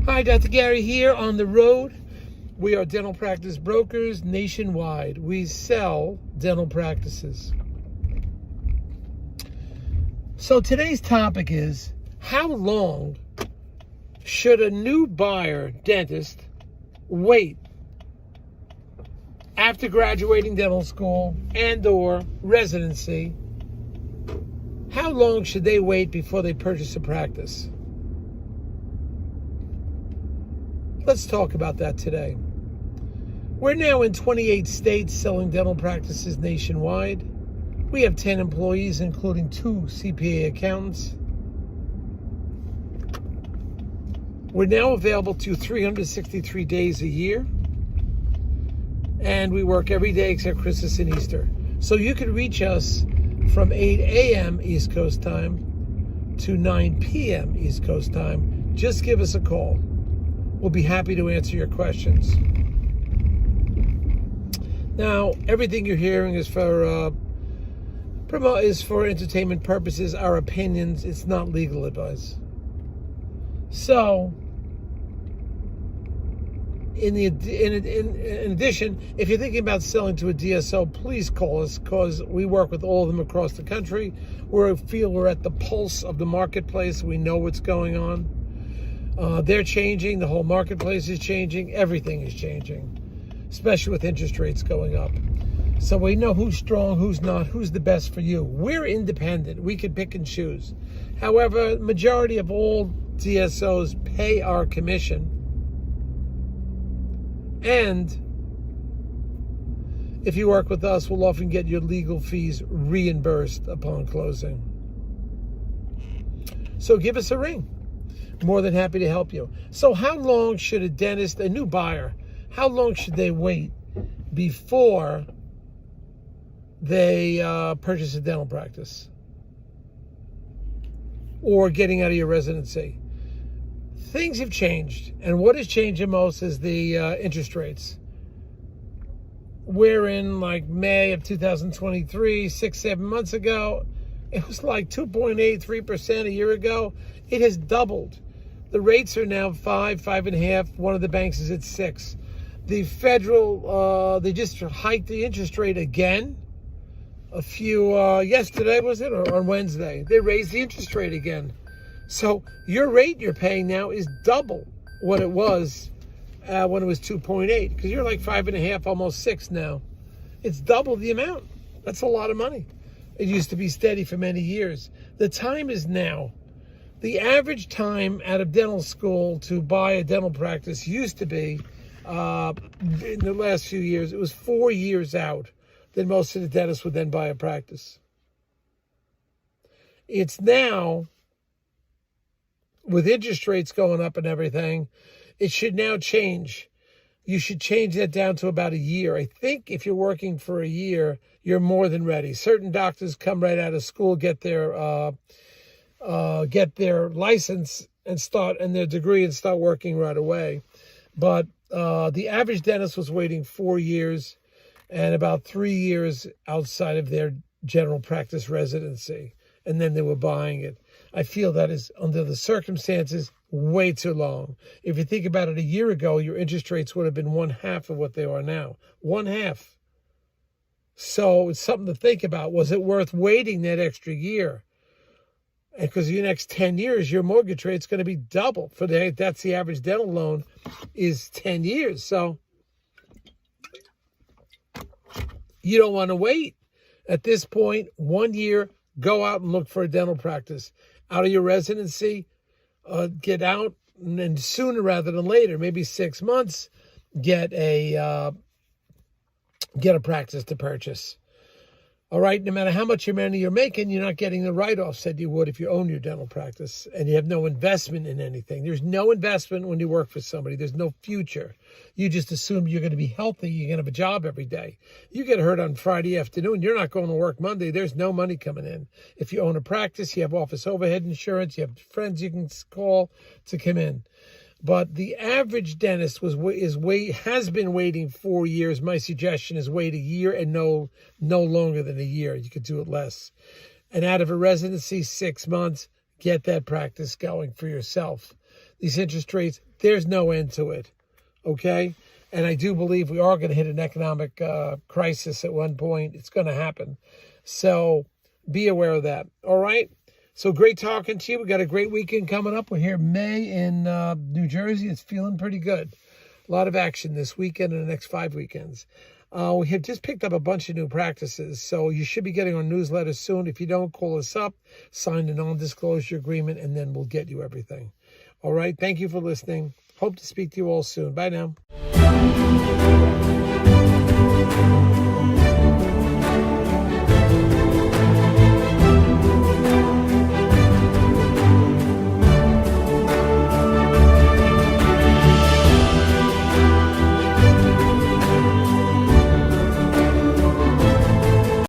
Hi, Dr. Gary here on the road. We are dental practice brokers nationwide. We sell dental practices. So today's topic is, how long should a new buyer dentist wait after graduating dental school and or residency? How long should they wait before they purchase a practice? Let's talk about that today. We're now in 28 states selling dental practices nationwide. We have 10 employees, including 2 CPA accountants. We're now available to 363 days a year. And we work every day except Christmas and Easter. So you can reach us from 8 a.m. East Coast time to 9 p.m. East Coast time. Just give us a call. We'll be happy to answer your questions. Now, everything you're hearing is for entertainment purposes, our opinions. It's not legal advice. So, in addition, if you're thinking about selling to a DSO, please call us, because we work with all of them across the country. We feel we're at the pulse of the marketplace. We know what's going on. They're changing. The whole marketplace is changing. Everything is changing, especially with interest rates going up. So we know who's strong, who's not, who's the best for you. We're independent. We can pick and choose. However, majority of all DSOs pay our commission. And if you work with us, we'll often get your legal fees reimbursed upon closing. So give us a ring. More than happy to help you. So how long should a dentist, a new buyer, how long should they wait before they purchase a dental practice or getting out of your residency? Things have changed, and what has changed the most is the interest rates. We're in like May of 2023, 6-7 months ago. It was like 2.83% a year ago. It has doubled. The rates are now 5.5. One of the banks is at 6. The federal, they just hiked the interest rate again. Yesterday was it, or on Wednesday? They raised the interest rate again. So your rate you're paying now is double what it was when it was 2.8, because you're like 5.5, almost 6 now. It's double the amount. That's a lot of money. It used to be steady for many years. The time is now. The average time out of dental school to buy a dental practice used to be, in the last few years, it was 4 years out that most of the dentists would then buy a practice. It's now, with interest rates going up and everything, it should now change. You should change that down to about a year. I think if you're working for a year, you're more than ready. Certain doctors come right out of school, get their license and their degree and start working right away. But the average dentist was waiting 4 years and about 3 years outside of their general practice residency, and then they were buying it. I feel that is, under the circumstances, way too long. If you think about it, a year ago, your interest rates would have been 1/2 of what they are now. 1/2. So it's something to think about. Was it worth waiting that extra year? And because the next 10 years, your mortgage rate's going to be double. That's the average dental loan is 10 years. So you don't want to wait. At this point, 1 year, go out and look for a dental practice. Out of your residency, get out, and then sooner rather than later, maybe 6 months, get a practice to purchase. All right, no matter how much money you're making, you're not getting the write-offs that you would if you own your dental practice and you have no investment in anything. There's no investment when you work for somebody. There's no future. You just assume you're going to be healthy. You're going to have a job every day. You get hurt on Friday afternoon, you're not going to work Monday. There's no money coming in. If you own a practice, you have office overhead insurance, you have friends you can call to come in. But the average dentist has been waiting 4 years. My suggestion is wait a year and no longer than a year. You could do it less. And out of a residency, 6 months, get that practice going for yourself. These interest rates, there's no end to it, okay? And I do believe we are going to hit an economic crisis at one point. It's going to happen. So be aware of that, all right? So great talking to you. We got a great weekend coming up. We're here May in New Jersey. It's feeling pretty good. A lot of action this weekend and the next 5 weekends. We have just picked up a bunch of new practices, so you should be getting our newsletter soon. If you don't, call us up, sign a non-disclosure agreement, and then we'll get you everything. All right? Thank you for listening. Hope to speak to you all soon. Bye now.